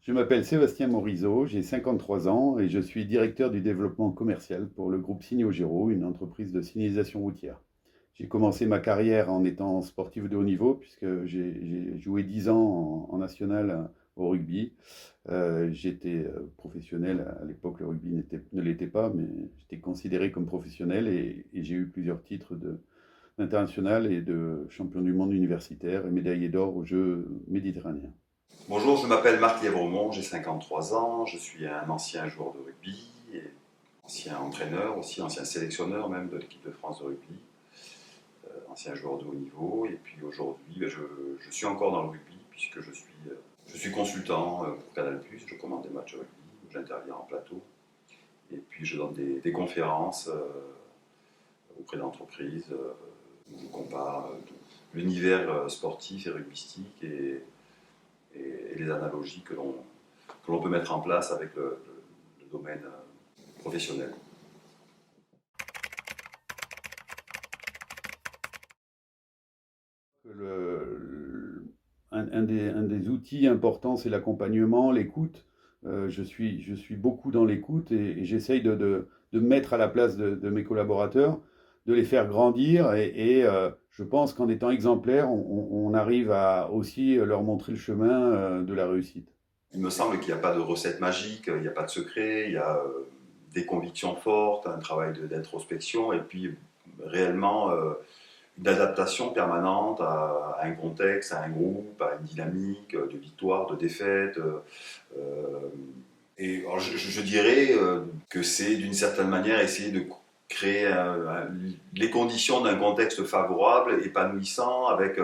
Je m'appelle Sébastien Morisot, j'ai 53 ans et je suis directeur du développement commercial pour le groupe Signogiro, une entreprise de signalisation routière. J'ai commencé ma carrière en étant sportif de haut niveau, puisque j'ai joué 10 ans en national au rugby. J'étais professionnel, à l'époque le rugby ne l'était pas, mais j'étais considéré comme professionnel et j'ai eu plusieurs titres d'international et de champion du monde universitaire et médaillé d'or aux Jeux méditerranéens. Bonjour, je m'appelle Marc Lièvremont, j'ai 53 ans, je suis un ancien joueur de rugby, et ancien entraîneur aussi, ancien sélectionneur même de l'équipe de France de rugby, ancien joueur de haut niveau, et puis aujourd'hui je suis encore dans le rugby puisque je suis consultant pour Canal+, je commande des matchs de rugby, j'interviens en plateau, et puis je donne des conférences auprès d'entreprises, où je compare l'univers sportif et rugbystique et les analogies que l'on peut mettre en place avec le domaine professionnel. Un des outils importants, c'est l'accompagnement, l'écoute. Je suis beaucoup dans l'écoute et j'essaye de me mettre à la place de mes collaborateurs, de les faire grandir je pense qu'en étant exemplaire, on arrive à aussi leur montrer le chemin de la réussite. Il me semble qu'il n'y a pas de recette magique, il n'y a pas de secret, il y a des convictions fortes, un travail d'introspection et puis réellement une adaptation permanente à un contexte, à un groupe, à une dynamique de victoire, de défaite. Et alors, je dirais que c'est d'une certaine manière essayer de créer les conditions d'un contexte favorable, épanouissant, avec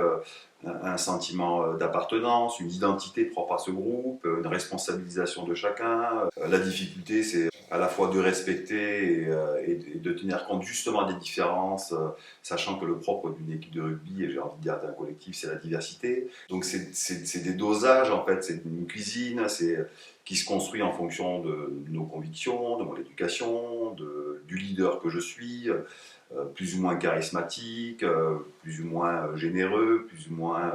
un sentiment d'appartenance, une identité propre à ce groupe, une responsabilisation de chacun. La difficulté, c'est à la fois de respecter et de tenir compte justement des différences, sachant que le propre d'une équipe de rugby, et j'ai envie de dire d'un collectif, c'est la diversité. Donc c'est des dosages, en fait, c'est une cuisine, c'est qui se construit en fonction de nos convictions, de mon éducation, du leader que je suis, plus ou moins charismatique, plus ou moins généreux, plus ou moins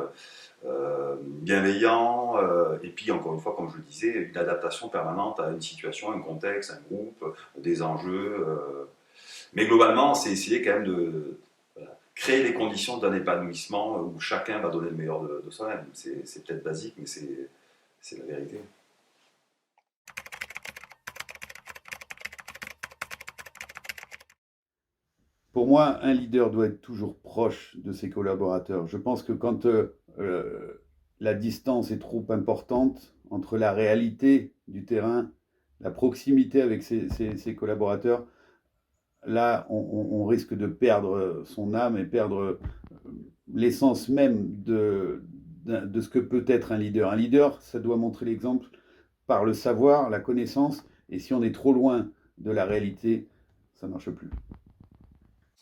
bienveillant, et puis encore une fois, comme je le disais, une adaptation permanente à une situation, un contexte, un groupe, des enjeux. Mais globalement, c'est essayer quand même de voilà, créer les conditions d'un épanouissement où chacun va donner le meilleur de soi-même. C'est peut-être basique, mais c'est la vérité. Pour moi, un leader doit être toujours proche de ses collaborateurs. Je pense que quand la distance est trop importante entre la réalité du terrain, la proximité avec ses collaborateurs, là, on risque de perdre son âme et perdre l'essence même de ce que peut être un leader. Un leader, ça doit montrer l'exemple par le savoir, la connaissance, et si on est trop loin de la réalité, ça ne marche plus.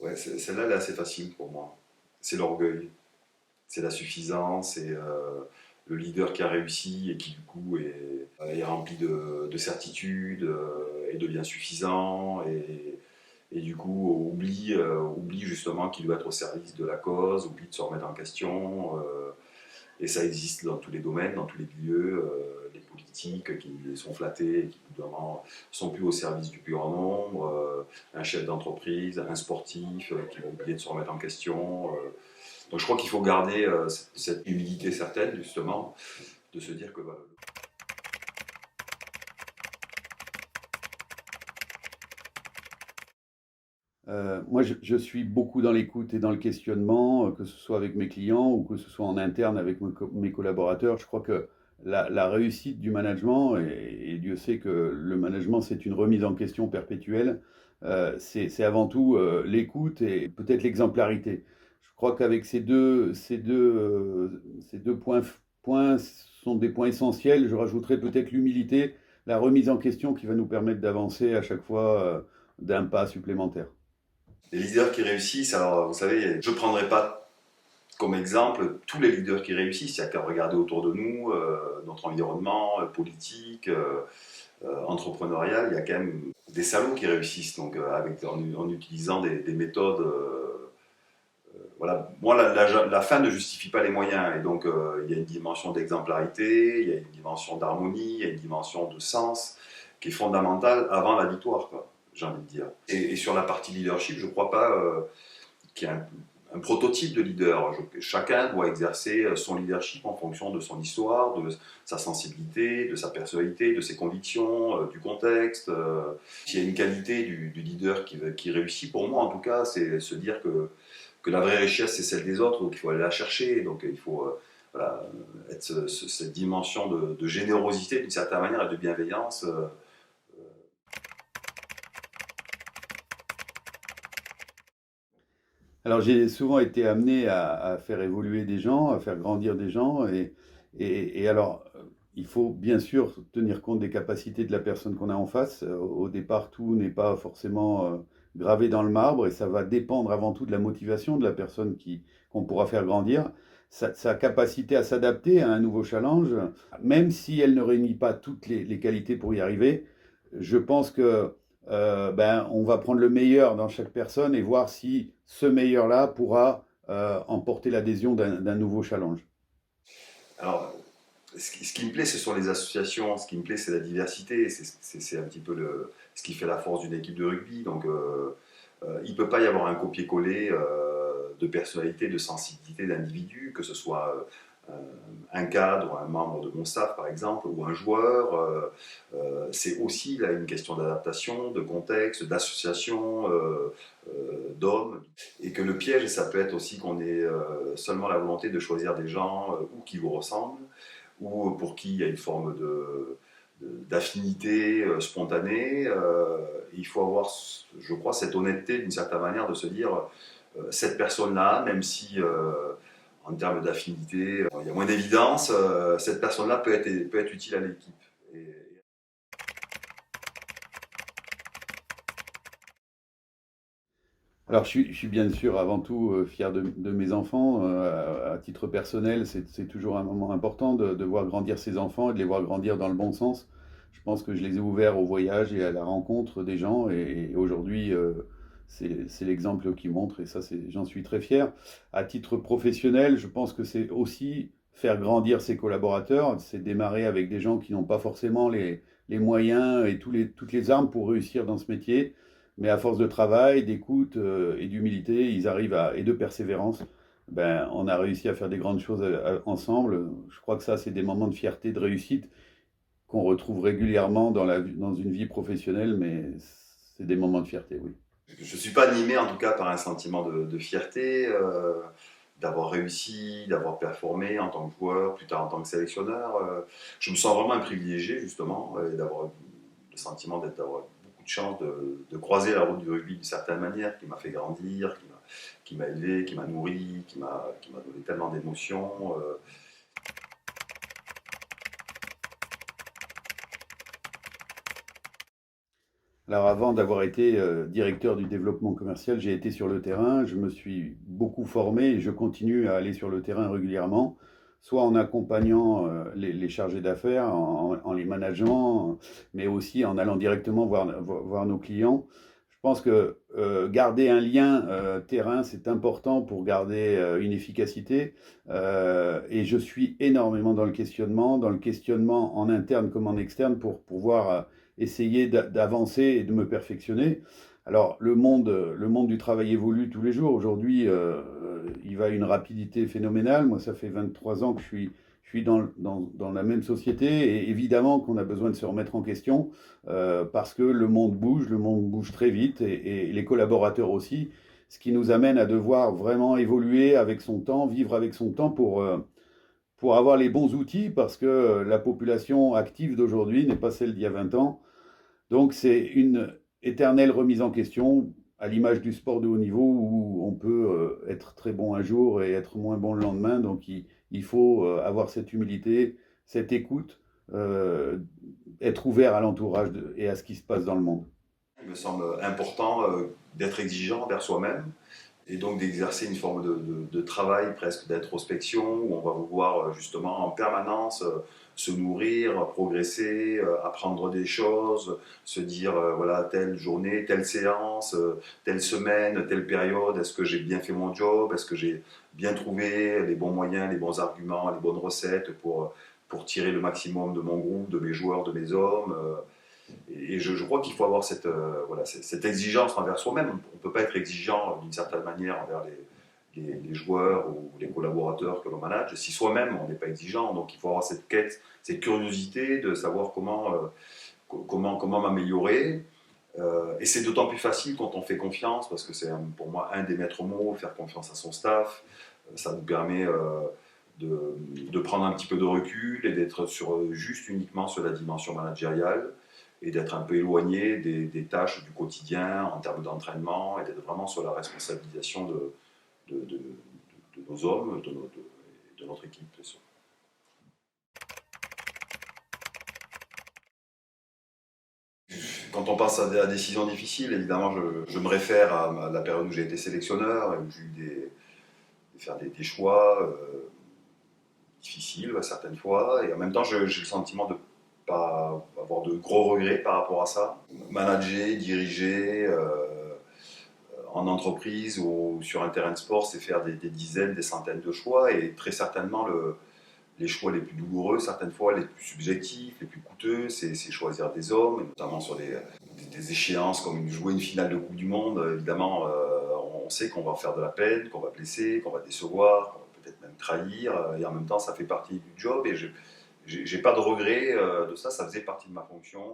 Ouais, celle-là, elle est assez facile pour moi. C'est l'orgueil, c'est la suffisance, c'est le leader qui a réussi et qui du coup est rempli de certitude et devient suffisant et du coup oublie justement qu'il doit être au service de la cause, oublie de se remettre en question. Et ça existe dans tous les domaines, dans tous les milieux, les politiques qui sont flattés et qui évidemment sont plus au service du plus grand nombre, un chef d'entreprise, un sportif qui va oublier de se remettre en question. Donc je crois qu'il faut garder cette humilité certaine justement, de se dire que bah, Moi, je suis beaucoup dans l'écoute et dans le questionnement, que ce soit avec mes clients ou que ce soit en interne avec mes collaborateurs. Je crois que la réussite du management, et Dieu sait que le management, c'est une remise en question perpétuelle, c'est avant tout l'écoute et peut-être l'exemplarité. Je crois qu'avec ces deux points sont des points essentiels. Je rajouterais peut-être l'humilité, la remise en question qui va nous permettre d'avancer à chaque fois d'un pas supplémentaire. les leaders qui réussissent, alors vous savez, je ne prendrai pas comme exemple tous les leaders qui réussissent, il n'y a qu'à regarder autour de nous, notre environnement politique, entrepreneurial, il y a quand même des salauds qui réussissent donc, en utilisant des méthodes voilà, moi, la fin ne justifie pas les moyens. Et donc, il y a une dimension d'exemplarité, il y a une dimension d'harmonie, il y a une dimension de sens qui est fondamentale avant la victoire, quoi, j'ai envie de dire. Et sur la partie leadership, je ne crois pas qu'il y ait un prototype de leader. Chacun doit exercer son leadership en fonction de son histoire, de sa sensibilité, de sa personnalité, de ses convictions, du contexte. S'il y a une qualité du leader qui réussit, pour moi en tout cas, c'est se dire que la vraie richesse, c'est celle des autres, donc il faut aller la chercher. Donc il faut voilà, être cette dimension de générosité d'une certaine manière et de bienveillance. Alors j'ai souvent été amené à faire évoluer des gens, à faire grandir des gens, et alors il faut bien sûr tenir compte des capacités de la personne qu'on a en face. Au départ, tout n'est pas forcément gravé dans le marbre, et ça va dépendre avant tout de la motivation de la personne qu'on pourra faire grandir, sa capacité à s'adapter à un nouveau challenge, même si elle ne réunit pas toutes les qualités pour y arriver. Je pense que on va prendre le meilleur dans chaque personne et voir si ce meilleur-là pourra emporter l'adhésion d'un nouveau challenge. Alors, ce qui me plaît, ce sont les associations. Ce qui me plaît, c'est la diversité. C'est un petit peu ce qui fait la force d'une équipe de rugby. Donc, il ne peut pas y avoir un copier-coller de personnalité, de sensibilité d'individu, que ce soit un cadre, un membre de mon staff par exemple, ou un joueur. C'est aussi là une question d'adaptation, de contexte, d'association, d'hommes. Et que le piège, ça peut être aussi qu'on ait seulement la volonté de choisir des gens ou qui vous ressemblent, ou pour qui il y a une forme d'affinité spontanée. Il faut avoir, je crois, cette honnêteté d'une certaine manière de se dire cette personne-là, même si en termes d'affinité, il y a moins d'évidence, cette personne-là peut être utile à l'équipe. Et, Alors je suis bien sûr avant tout fier de mes enfants. À titre personnel, c'est toujours un moment important de voir grandir ses enfants et de les voir grandir dans le bon sens. Je pense que je les ai ouverts au voyage et à la rencontre des gens, et aujourd'hui c'est l'exemple qui montre, et ça j'en suis très fier. À titre professionnel, je pense que c'est aussi faire grandir ses collaborateurs, c'est démarrer avec des gens qui n'ont pas forcément les moyens et toutes les armes pour réussir dans ce métier, mais à force de travail, d'écoute et d'humilité, et de persévérance, on a réussi à faire des grandes choses ensemble. Je crois que ça, c'est des moments de fierté, de réussite qu'on retrouve régulièrement dans une vie professionnelle, mais c'est des moments de fierté, oui. je ne suis pas animé en tout cas par un sentiment de fierté d'avoir réussi, d'avoir performé en tant que joueur, plus tard en tant que sélectionneur. Je me sens vraiment un privilégié justement et d'avoir le sentiment d'avoir beaucoup de chance de croiser la route du rugby d'une certaine manière, qui m'a fait grandir, qui m'a élevé, qui m'a nourri, qui m'a donné tellement d'émotions. Alors avant d'avoir été directeur du développement commercial, j'ai été sur le terrain, je me suis beaucoup formé et je continue à aller sur le terrain régulièrement, soit en accompagnant les chargés d'affaires, en les manageant, mais aussi en allant directement voir nos clients. Je pense que garder un lien terrain, c'est important pour garder une efficacité. Et je suis énormément dans le questionnement en interne comme en externe pour pouvoir essayer d'avancer et de me perfectionner. Alors, le monde du travail évolue tous les jours. Aujourd'hui, il va à une rapidité phénoménale. Moi, ça fait 23 ans que je suis dans la même société, et évidemment qu'on a besoin de se remettre en question parce que le monde bouge très vite, et les collaborateurs aussi, ce qui nous amène à devoir vraiment évoluer avec son temps, vivre avec son temps pour avoir les bons outils, parce que la population active d'aujourd'hui n'est pas celle d'il y a 20 ans. Donc c'est une éternelle remise en question, à l'image du sport de haut niveau, où on peut être très bon un jour et être moins bon le lendemain. Donc il faut avoir cette humilité, cette écoute, euh, être ouvert à l'entourage et à ce qui se passe dans le monde. Il me semble important d'être exigeant envers soi-même Et donc d'exercer une forme de travail, presque d'introspection, où on va vouloir justement en permanence se nourrir, progresser, apprendre des choses, se dire voilà, telle journée, telle séance, telle semaine, telle période, est-ce que j'ai bien fait mon job, est-ce que j'ai bien trouvé les bons moyens, les bons arguments, les bonnes recettes pour tirer le maximum de mon groupe, de mes joueurs, de mes hommes. Et je crois qu'il faut avoir voilà, cette exigence envers soi-même. On ne peut pas être exigeant d'une certaine manière envers les joueurs ou les collaborateurs que l'on manage si soi-même on n'est pas exigeant. Donc il faut avoir cette quête, cette curiosité de savoir comment m'améliorer. Et c'est d'autant plus facile quand on fait confiance, parce que c'est pour moi un des maîtres mots, faire confiance à son staff. Ça nous permet de prendre un petit peu de recul et d'être juste uniquement sur la dimension managériale et d'être un peu éloigné des tâches du quotidien en termes d'entraînement et d'être vraiment sur la responsabilisation de nos hommes, de notre équipe. Quand on passe à des décisions difficiles, évidemment, je me réfère à la période où j'ai été sélectionneur et où j'ai eu faire des choix difficiles certaines fois. Et en même temps, j'ai le sentiment de pas avoir de gros regrets par rapport à ça. Manager, diriger en entreprise ou sur un terrain de sport, c'est faire des dizaines, des centaines de choix et très certainement les choix les plus douloureux, certaines fois les plus subjectifs, les plus coûteux, c'est choisir des hommes, et notamment sur des échéances comme jouer une finale de Coupe du Monde. Évidemment, on sait qu'on va faire de la peine, qu'on va blesser, qu'on va décevoir, qu'on va peut-être même trahir, et en même temps, ça fait partie du job, et j'ai pas de regret de ça, ça faisait partie de ma fonction.